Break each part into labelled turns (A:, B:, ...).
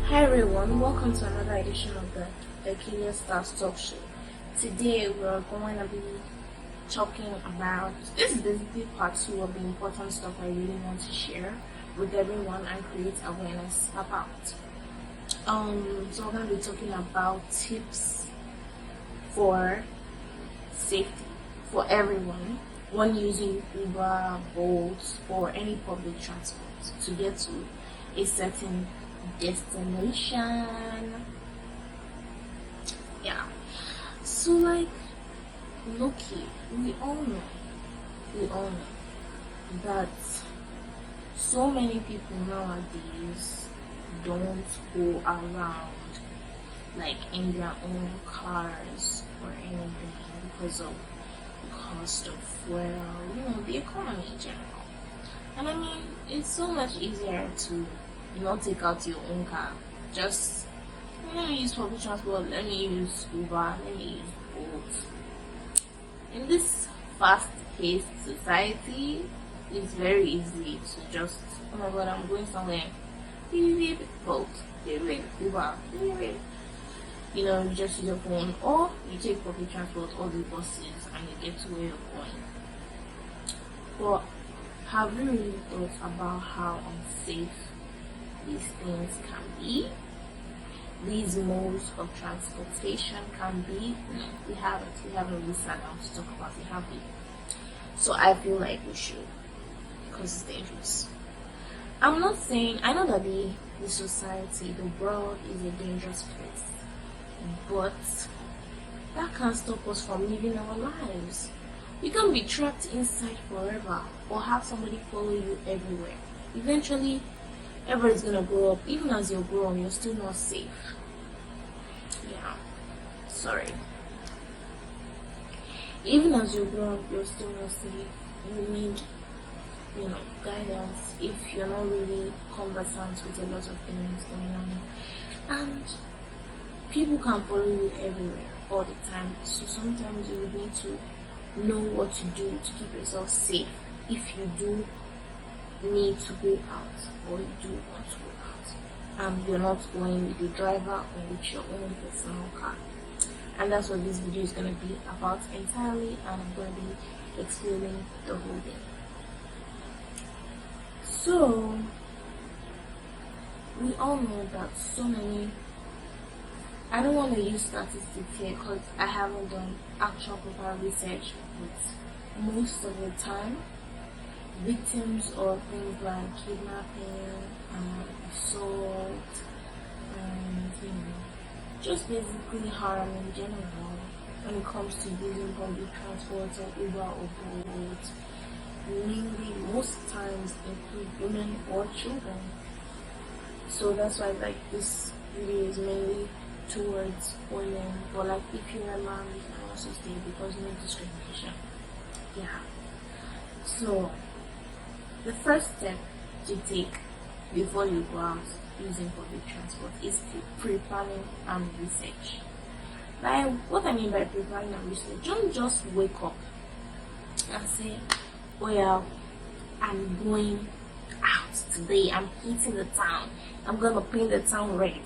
A: Hi everyone, welcome to another edition of the Peculiarstars talk show. Today we're going to be talking about, this is basically part 2 of the important stuff I really want to share with everyone and create awareness about. So we're going to be talking about tips for safety for everyone when using Uber, Bolt, or any public transport to get to a certain destination. Yeah, so like, looky, we all know that so many people nowadays don't go around like in their own cars or anything because of the cost of fuel, the economy in general. And I mean, it's so much easier to not take out your own car. Just let me use public transport, let me use Uber, let me use Bolt. In this fast-paced society, it's very easy to just, oh my god, I'm going somewhere. Beep, Bolt, beep, Uber, beep. You just use your phone, or you take public transport, all the buses, and you get to where you're going. But have you really thought about how unsafe these things can be? These modes of transportation can be? No, we haven't really sat down to talk about it, have we? So I feel like we should, because it's dangerous. I'm not saying, I know that the society, the world is a dangerous place, but that can't stop us from living our lives. You can't be trapped inside forever or have somebody follow you everywhere. Eventually, everybody's gonna grow up. Even as you're grown, you're still not safe. Yeah, sorry. Even as you grow up, you're still not safe. You need, guidance if you're not really conversant with a lot of things going on. And people can follow you everywhere all the time. So sometimes you need to know what to do to keep yourself safe if you do need to go out, or you do want to go out and you're not going with the driver or with your own personal car. And that's what this video is going to be about entirely, and I'm going to be explaining the whole thing. So we all know that so many, I don't want to use statistics here because I haven't done actual proper research, but most of the time victims of things like kidnapping and assault and just basically harm in general when it comes to using public transport or Uber or Bolt, mainly most times include women or children. So that's why this video is mainly towards women, but if you're a man, you can also stay because no discrimination. Yeah. So the first step to take before you go out using public transport is pre-planning and research. Now, what I mean by pre-planning and research, don't just wake up and say, oh yeah, I'm going out today, I'm hitting the town, I'm gonna paint the town red.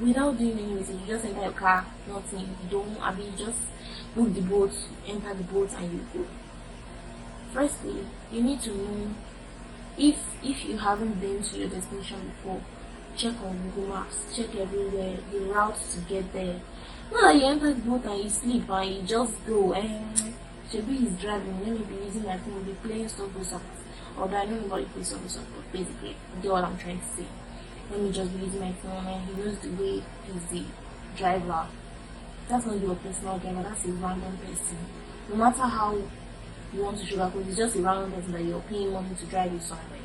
A: Without doing any research, you just enter your car, nothing, you just book the boat, enter the boat and you go. Firstly, you need to know if you haven't been to your destination before, check on Google Maps, check everywhere, the routes to get there. Not that you enter the boat and you sleep and you just go and Shebi is driving, let me be using my phone, be playing stuff with stuff. Although I don't know about the place of the stuff, but basically, you get what I'm trying to say. Let me just be using my phone and he knows the way, he's the driver. That's not your personal driver, that's a random person. No matter how you want to sugarcoat, it's just a random person that you're paying money to drive you somewhere.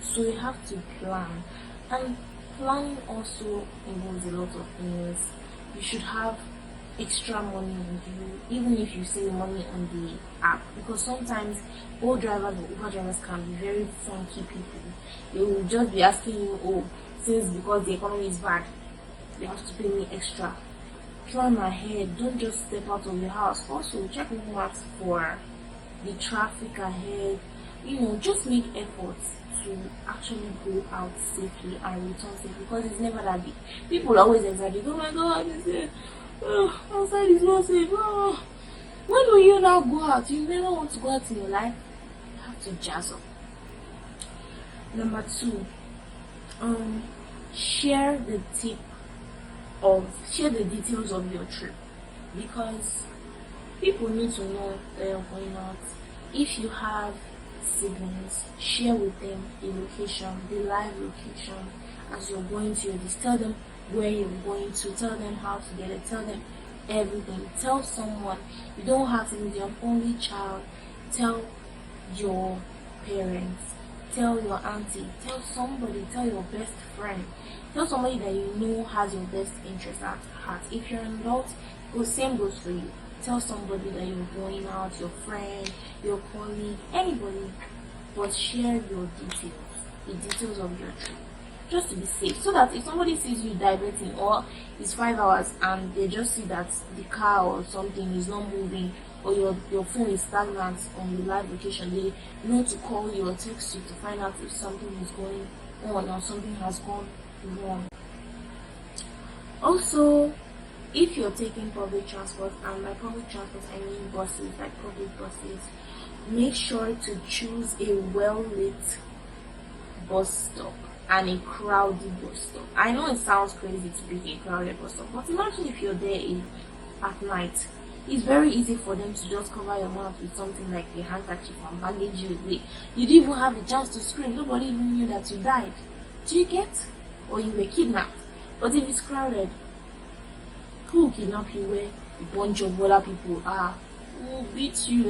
A: So you have to plan, and planning also involves a lot of things. You should have extra money with you, even if you save money on the app, because sometimes Bolt drivers or Uber drivers can be very funky people. They will just be asking you, since because the economy is bad, they have to pay me extra. Plan ahead, don't just step out of your house. Also check Google Maps for the traffic ahead, just make efforts to actually go out safely and return safely, because it's never that big. People always exaggerate. Oh my God, they say, oh, outside is not safe. Oh. When will you now go out? You never want to go out in your life. You have to jazz up. Number 2, share the details of your trip, because people need to know that you're going out. If you have siblings, share with them the location, the live location as you're going to this. Tell them where you're going to, tell them how to get it, tell them everything. Tell someone. You don't have to be your only child. Tell your parents, tell your auntie, tell somebody, tell your best friend, tell somebody that you know has your best interest at heart. If you're an adult, the same goes for you. Tell somebody that you're going out, your friend, your colleague, anybody, but share your details, the details of your trip, just to be safe, so that if somebody sees you diverting, or it's 5 hours and they just see that the car or something is not moving, or your phone is stagnant on the live location, they know to call you or text you to find out if something is going on or something has gone wrong. Also, if you're taking public transport, and by public transport I mean buses, like public buses, make sure to choose a well-lit bus stop and a crowded bus stop. I know it sounds crazy to pick a crowded bus stop, but imagine if you're there at night. It's very easy for them to just cover your mouth with something like a handkerchief and bandage you away. You didn't even have the chance to scream. Nobody even knew that you died. Do you get? Or you were kidnapped. But if it's crowded, who will kidnap you where a bunch of other people are? Who will beat you,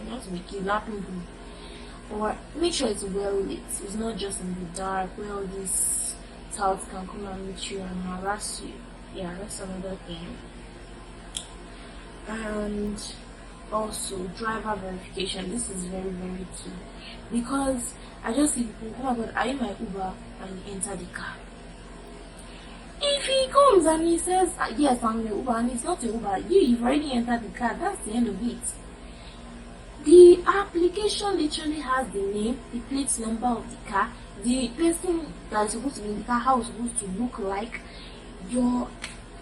A: not to be kidnapping you. Or make sure it's well lit. It's not just in the dark where all these touts can come and meet you and harass you. Yeah, that's another thing. And also driver verification. This is very, very key, because I just see people, oh my God, are you my Uber? And you enter the car. If he comes and he says, yes, I'm your Uber, and it's not your Uber, you've already entered the car, that's the end of it. The application literally has the name, the plate number of the car, the person that is supposed to be in the car, how it's supposed to look like. Your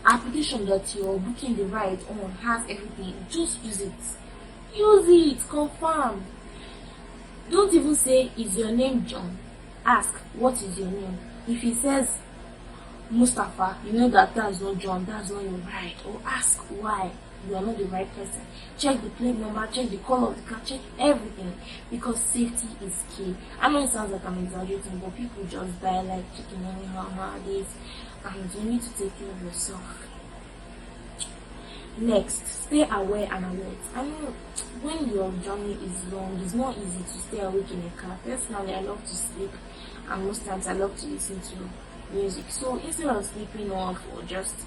A: application that you're booking the ride on has everything. Just use it. Use it. Confirm. Don't even say, is your name John? Ask, what is your name? If he says Mustafa, you know that that's not John, that's not your ride. Or ask why you are not the right person. Check the plate number, check the color of the car, check everything, because safety is key. I know it sounds like I'm exaggerating, but people just die like chicken anyhow nowadays, and you need to take care of yourself. Next, stay aware and alert. I mean, when your journey is long, it's not easy to stay awake in a car. Personally, I love to sleep, and most times I love to listen to music. So instead of sleeping off,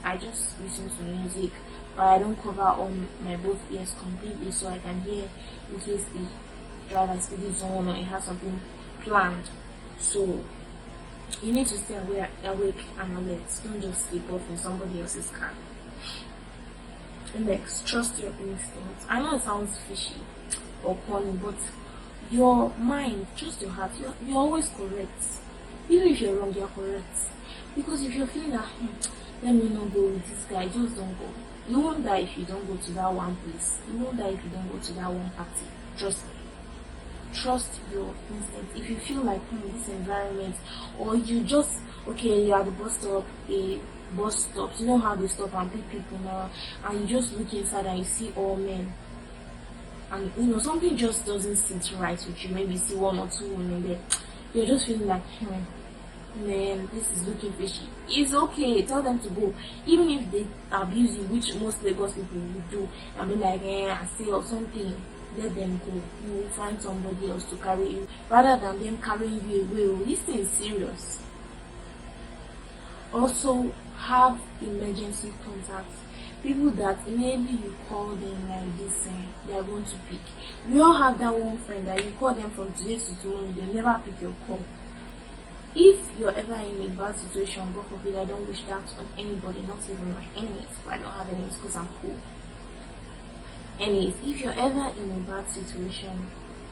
A: I just listen to music, but I don't cover on my both ears completely, so I can hear in case the driver is on or it has something planned. So you need to stay awake and alert. Don't just sleep off in somebody else's car. Next, trust your instincts. I know it sounds fishy or corny, but your mind, trust your heart. You're always correct. Even if you're wrong, you're correct. Because if you're feeling that, let me not go with this guy, just don't go. You won't die if you don't go to that one place. You won't die if you don't go to that one party. Trust me. Trust your instinct. If you feel like this environment, or you just, okay, you're at the bus stop, a bus stops, you know how they stop and pick people now, and you just look inside and you see all men, and something just doesn't sit right with you. Maybe you see one or two women there, you're just feeling like, man, this is looking fishy. It's okay, tell them to go. Even if they abuse you, which most Lagos people will do, and be like, I say or something, let them go. You will find somebody else to carry you, rather than them carrying you away. This thing is serious. Also, have emergency contacts. People that immediately you call them like this, they are going to pick. We all have that one friend that you call them from today to tomorrow, they never pick your call. If you're ever in a bad situation, God forbid, I don't wish that on anybody, not even my enemies, but I don't have enemies because I'm cool. Anyways, if you're ever in a bad situation,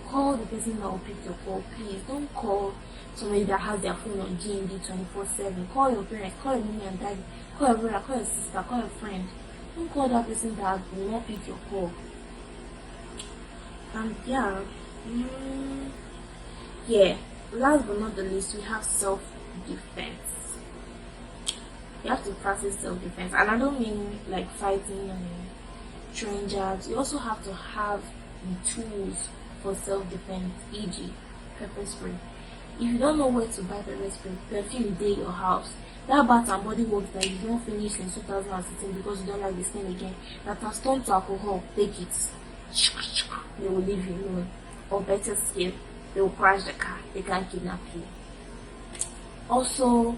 A: Call the person that will pick your call, please. Don't call somebody that has their phone on GND 24/7. Call your parents, call your mommy and daddy, call your brother, call your sister, call your friend. Don't call that person that will not pick your call. And last but not the least, we have self-defense. You have to practice self-defense, and I don't mean like fighting throwing jabs. You also have to have the tools for self-defense, e.g. pepper spray. If you don't know where to buy pepper spray, perfume dey your house. That Bath and Body Works that you don't finish in 2016 because you don't like the smell again, that has turned to alcohol, take it. They will leave you alone. Or better still, they will crash the car. They can't kidnap you. Also,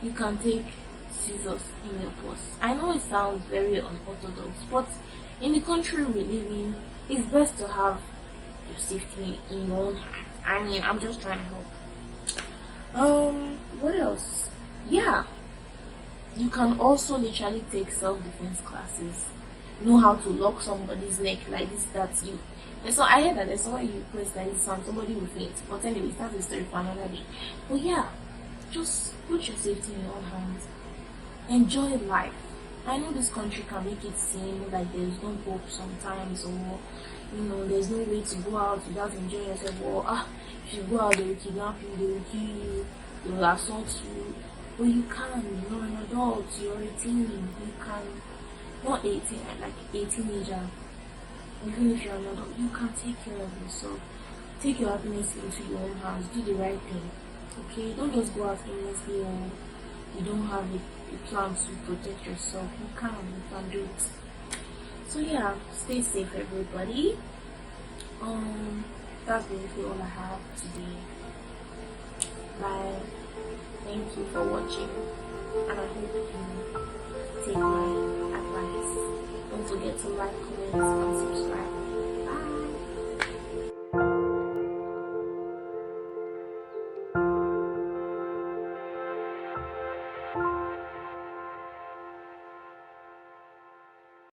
A: you can take scissors in your purse. I know it sounds very unorthodox, but in the country we live in, it's best to have your safety in your own hands. I mean, I'm just trying to help. What else? Yeah, you can also literally take self-defense classes. Know how to lock somebody's neck like this, that's you. And so I heard that there's someone you request like this, somebody will faint. But anyway, that's a story for another day. But yeah, just put your safety in your own hands. Enjoy life. I know this country can make it seem like there's no hope sometimes, or there's no way to go out without enjoying yourself, or if you go out they will kidnap you, they will kill you, they will assault you. But you can, you're an adult, you're 18, you can, not 18, like a teenager. Even if you're an adult, you can take care of yourself. Take your happiness into your own hands, do the right thing. Okay, don't just go out aimlessly or you don't have a plan to protect yourself. You can do it. So yeah, stay safe everybody. That's basically all I have today. Bye. Thank you for watching, and I hope you take my advice. Don't forget to like, comment, and subscribe.